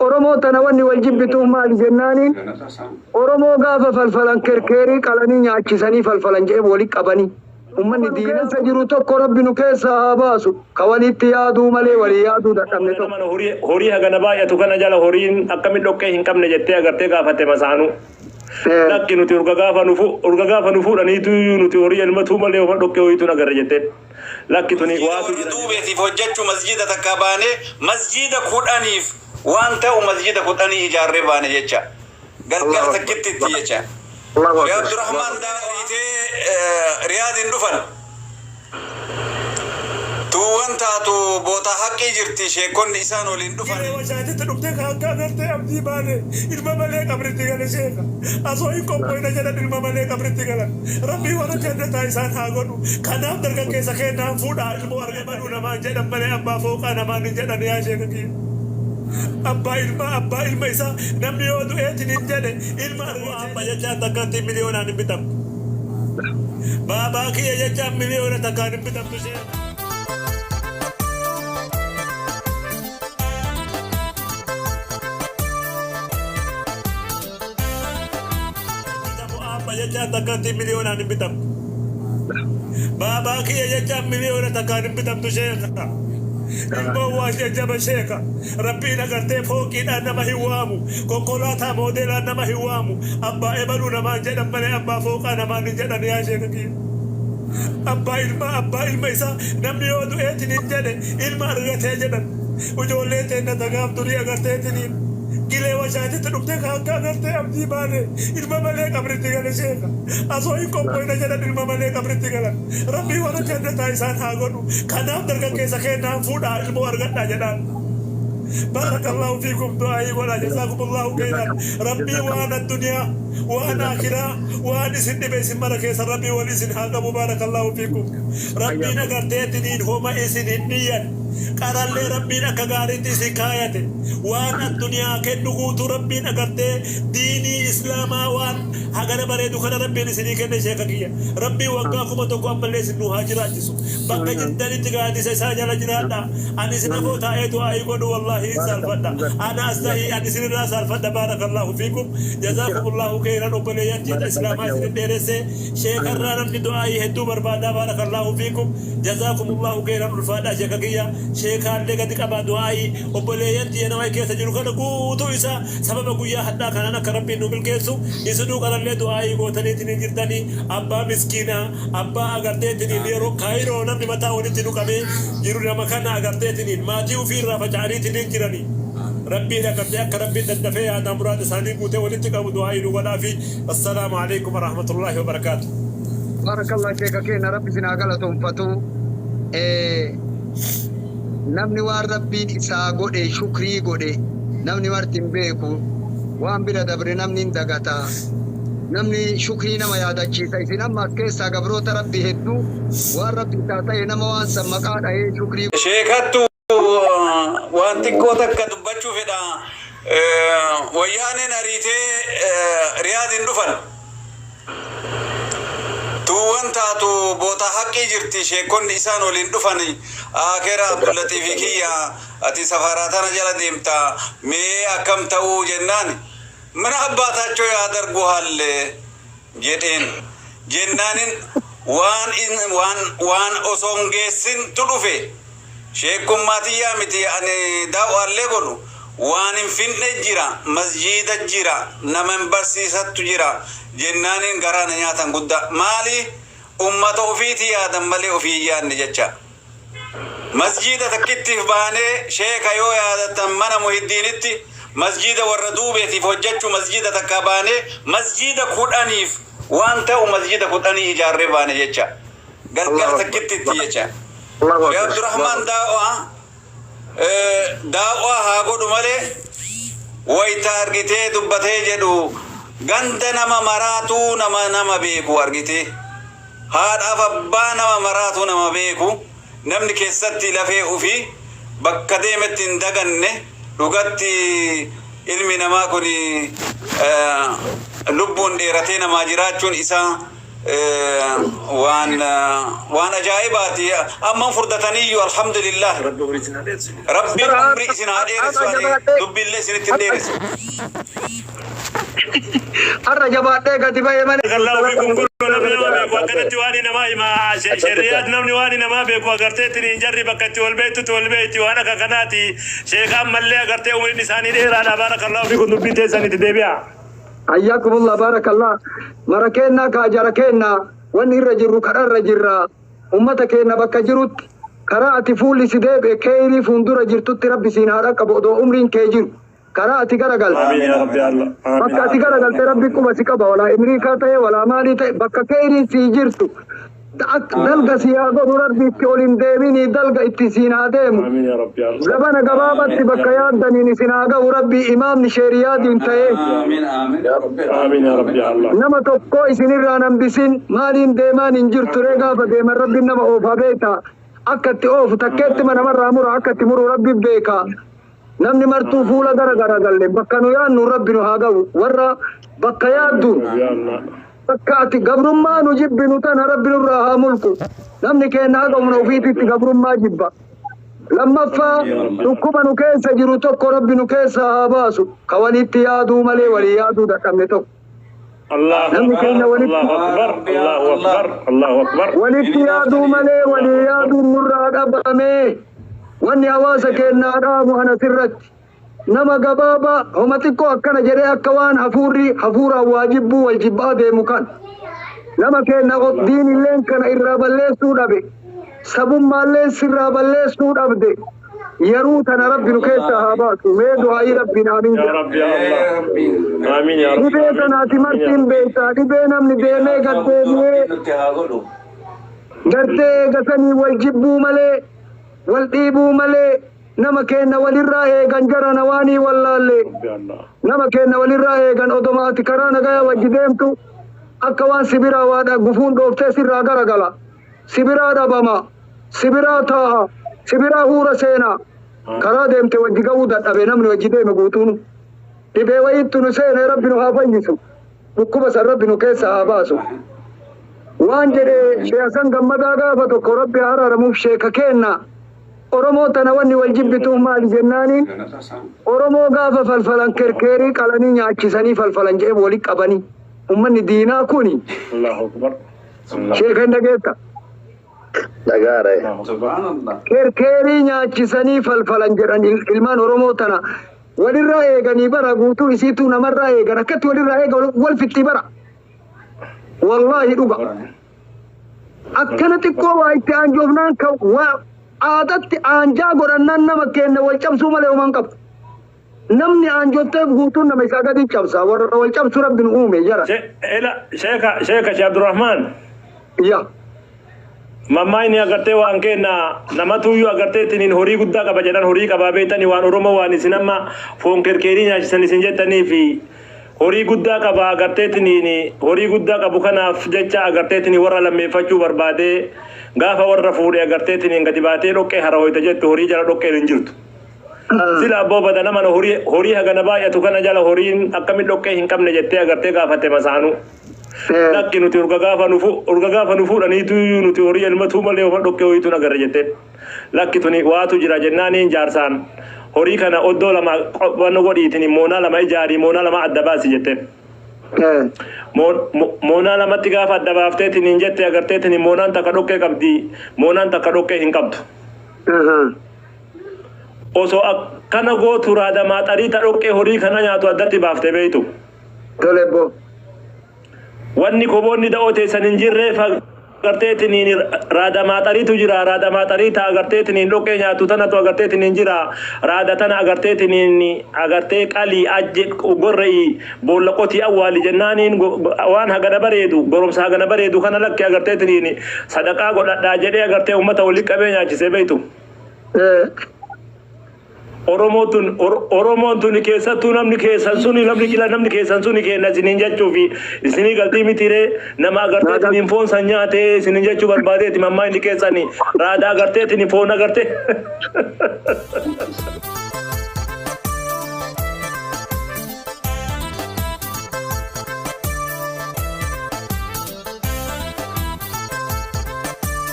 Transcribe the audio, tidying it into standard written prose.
oromoo tana wanni wal jibbitu maal jennaani oromoo gaafa falfalan kerkeerii qalanii nyaachisanii falfalan jee wali qabanii ummanni diinessa jiru tokko rabbi nu keessa haa baasu ka walitti yaaduu malee walii yaaduu dadhabne tokko horii hagana baay'atu kana jala horiin akkamiin dhoqqee hin qabne jettee agartee gaafate masaanu lakki nuti urga gaafa nufu dhaniitu nuti horii elmatuu malee oma dhoqqee hoyitu nagarra jettee lakki tuni waatu duubeetiif hojjechuu masjida takka baane masjida kudhaniif waan ta'u masjida kudhanii ijaarree baane jecha gargar takkitti itti jecha ya Abdurrahman daawite riyaadin dhufan tuwan taatu boota haqqii jirti sheekonni isaan waliin dhufan wajaajatti dhufte kaakkaa gartee abdii baane ilma malee qabritti gale sheeka asoo hin qophoyna jedhan ilma malee qabritti galan rabbii warra jannataa isaan haa godhu kanaaf dargaggeessa kennaan fuudhaa ilmoo argamanu namaan jedhan malee abbaa fooqaa namaan hin jedhan yaa sheeka kiyya abbaa ilma isaa namni yoo du'eetiin hin jedhe ilma argama jechaan takkaatti miliyoonaan hin bitamtu baabaa kiyya jechaan miliyoona takkaan hin bitamtu sheeka jechaan takkaatti miliyoonaan hin bitamtu baabaa kiyya jechaan miliyoona takkaan hin bitamtu sheeka ilmoo waa jajjaba sheeka rabbiin agartee fooqiidhaan nama hin waamu konkolaataa moodeelaan nama hin waamu abbaa ebaluu namaan jedhan malee abbaa fooqaa namaan hin jedhan yaa sheeka kiyya abbaa ilma isaa namni yoo du'eetiin hin jedhe ilma argatee jedhan ijoollee teenna tagaaf durii agarteetiniin gilee wajaajatti dhufte kaakkaa agartee abdii baane ilma malee qabritti gale sheeka asoo hin qophoyna jedhan ilma malee qabritti galan rabbii warra jannataa isaan haa godhu kanaaf dargaggeessa kennaan fuudhaa ilmoo argadhaa jedhaan بارك الله فيكم دعائي ولا جزاكم الله خيرا ربي وانا الدنيا وانا اخره وانا سند بس مركز ربي ولسن هذا مبارك الله فيكم ربي نغرتني هما اسن النية قال لي ربي نكغارتي سكايته وانا الدنيا كدغوت ربي نغرت ديني اسلام وان هغنا بريدو كن ربي نسني كن شيخكيا ربي وقاكم تقوم بلس انه هاجرات بقى جدا تغادي ساجا جرادا اني سنفوتا ايتو اي والله سالفدا انا استحي ان سر سالفدا بارك الله فيكم جزاكم الله خيرا وبليات الاسلام عايزين درسه شيخ الرانم دعائي هدو بربادا بارك الله فيكم جزاكم الله خيرا الفادا شيخكيا شيخ اللي قد قبا دعائي وبليات انا ما كيس جلو كن قوتو اسا سبب قويا حتى كان انا كربي نو بالكيسو يسدو قال له دعائي قوتني تني جردني ابا مسكينا ابا اغردتني ليرو خيرو نم متى ولتي نو كمي جيرو لما كان اغردتني ماتيو في رفجاري تني جرني ربي لك ربي تدفع هذا مراد ثاني قوته ولتقى دعائي ولا في السلام عليكم ورحمه الله وبركاته بارك الله فيك كينا ربي سنا غلطهم فتو namni waan rabbiin isaa godhe shukrii godhe namni martin beeku waan bira dabre namni dagata namni shukrii nama yaadachiisa isin amma keessa gabroota rabbi hedduu waan rabbi isaa ta'e nama waan sammaqaa dhahee shukrii sheekattu waan xiqqoo takka dubbachuu fedha wayyaaneen ariitee riyaadin dhufan tuwan taatu boota haqqii jirti sheekonni isaan waliin dhufani akhira Abdullatif kiyya ati safaratana jala deemta mee akkam ta'uu jennaan mana abbaataachoo yaa dargu halle jedheen jennaanin waan osoon geessin tu dhufe sheekkummaatiyyaa miti ani daawwallee godhu waan hin finne jira masjida jira nama barsiisattu jira jennaanin garana nyaatan guddaa maali ummata ofiiti yaadan malee ofii yaadne jecha masjida takkittiif baanee sheeka yoo yaadatan mana muhiddiinitti masjida warra duubeetiif hojjechuu masjida takka baanee masjida kudhaniif waan ta'u masjida kudhanii ijaarree baane jecha gargar takkittitti jecha ya Abdurrahman daawwa haa godhu malee wayita argitee dubbatee jedhu ganda nama maraatu nama beeku argitee haadhaaf abbaa nama maraatu nama beeku namni keessatti lafee ofii bakka deemetti hin daganne dhugatti ilmi namaa kun lubbuun dheeratee namaa jiraachuun isaa وان أجائباتي أما فردتني الحمد لله ربي أمري سناديرس دبي الله سنتديرس الرجبات كتبا يمن الله فيكم كل نما وقت تواني نما ما شريات نمني واني نما بيكو غرتي نجري بكت والبيت وانا كناتي شيخ ملي غرتي ومن لساني ديرا بارك الله فيكم دبي تساني تدبيا حياكم الله بارك الله مركنا كاجركنا وان الرجل كرر الرجل امتك ان بكجرت قرات فول سديب كيري فندر جرت ربي سينارا كبودو عمرين كيجر قرات غرغل امين يا رب الله بكاتي غرغل ربكم بسكبا ولا امريكا تي ولا مالي تي بك كيري سيجرت دلغ سياغو ربي كولين ديميني دلغ اتسينا ديم امين يا رب الله زبنا غبابت بكيان دني سيناغا ربي امام شريعه انتهي آمين آمين يا رب امين يا رب الله nama tokko isinirraa bisin maaliin deemaan hin jirtu ree gaafa deeman rabbi nama oofa beeka akkatti oofu takkeetti namarraa mura akkatti muru rabbi beeka namni martuu fuula gara galle bakka nu yaannu rabbi nu haa ga'u warra bakka yaaddu يا الله bakka ati gabrummaa nu jibbinu tana rabbi nurraa haa mulqu namni keenya haa ga'u ofiititti gabrummaa jibba lammaffaa dhukkuba nu keessa jiru tokko rabbi nu keessa haa baasu ka walitti yaaduu malee walii yaaduu dadhabne tokko الله أكبر الله أكبر الله أكبر الله أكبر walitti yaaduu malee walii yaaduu nurraa dhabame wanni hawaasa keenyaa dhaamu ana sirratti nama gabaaba homa xiqqoo akkana jedhee akka waan hafuuraan waajibbuu wal jibbaa deemu kan nama keenya diinilleen kana irraa balleessuu dhabe sabummaalleen sirraa balleessuu dhabde yeroo tana rabbi nu keessa haa baasu mee du'aayi rabbiin amiin يا رب يا الله آمين يا رب dhibee tanaati martiin beektaa dhibee namni deemee gartee gasanii wal jibbuu malee wal dhiibuu malee nama keenya walirraa eegan jarana waanii wallaallee يا الله nama keenya walirraa eegan odomaati karaa nagaya wajji deemtu akka waan sibiraa waadha gufuun dhooftee sirraa garagala sibiraa dhabama sibiraa taa'a sibiraa huura seenaa karaa deemte wajji ga'uu dadhabe namni wajji deeme guutuun dhibee wayittu nu seene rabbi nu haa fayyisu dhukkuba san rabbi nu keessa haa baasu waan jedhe sheekan gammadaa gaafa tokko rabbi haa araaramuuf sheeka keenna oromoo tana wanni wal jibbituuf maali jennaaniin oromoo gaafa falfalan kerkeerii qalanii nyaachisanii falfalan jedhe walitti qabanii ummanni diinaa kuni الله أكبر sheeka hin dhageetta سبحان الله kerkeerii nyaachisanii falfalan jedhan ilmaan oromoo tana walirraa eeganii bara guutuu isiituu namarraa eegan akkatti walirraa eegan wal fitti bara wallaahi dhuga akkana xiqqoo waa itti aanjoofnaan ka waa aadatti aanjaa godhannaan nama keenya wal cabsuu malee uuman qabu namni aanjotteef guutuun nama isaa gadi cabsa warra wal cabsu rabbi nu uume jara شيخ عبد الرحمن ya mamma ini agartee waan kenna namatuyyuu agartee tiniin horii guddaa qaba jedhan horii qabaa beektanii waan oromoo waan isin amma foon kerkeerii nyaachisan isin jettanii fi horii guddaa qaba agartee tiniin horii guddaa qabu kanaaf jecha agartee tiniin warra lammeeffachuu barbaadee gaafa warra fuudhee agartee tiniin gadi baatee dhoqqee harahoyta jettu horii jala dhoqqeen hin jirtu. Sila abboo badana mana horii hagana baay'atu kana jala horiin akkamiin dhoqqee hin qabne jettee agartee gaafatte masaanuu. Lakki nuti urga gaafa nu fuudhaniitu nuti horii elmatuu malee oma dhoqqee hoyitu nagarra jette lakki tuni waatu jira jennaaniin jaarsaan horii kana oddoo lama qophanno godhiitin moonaa lama ijaarii moonaa lama adda baasi jette moonaa lamatti gaafa adda baafteetin hin jette agarteetin moonaan takka dhoqqee qabdi moonaan takka dhoqqee hin qabdu osoo akkana gootu raada maaxarii ta dhoqqee horii kana nyaatu addatti baaftee beeytu tolebbo wanni koboonni da'oo teessan hin jirreef agarteetiniin raada maaxariitu jira raada maaxarii ta'a agarteetiniin dhoqqee nyaatu tanatu agarteetiniin jira raada tana agarteetiniin agartee qalii ajje gorre'i boolla qotii awwaali jennaaniin waan hagana bareedu goromsa hagana bareedu kana lakke agarteetiniin sadaqaa godhadhaa jedhee agartee ummata walitti qabee nyaachisee beeytu. Oromoon tuni keessattuu namni keessan suni namni keessan suni kenna isiniin jechuu fi isinii galtii mitiree nama agarteetiniin foon san nyaatee isiniin jechuu barbaadeeti mammaa inni keessanii raada agarteetiniin foon agarte.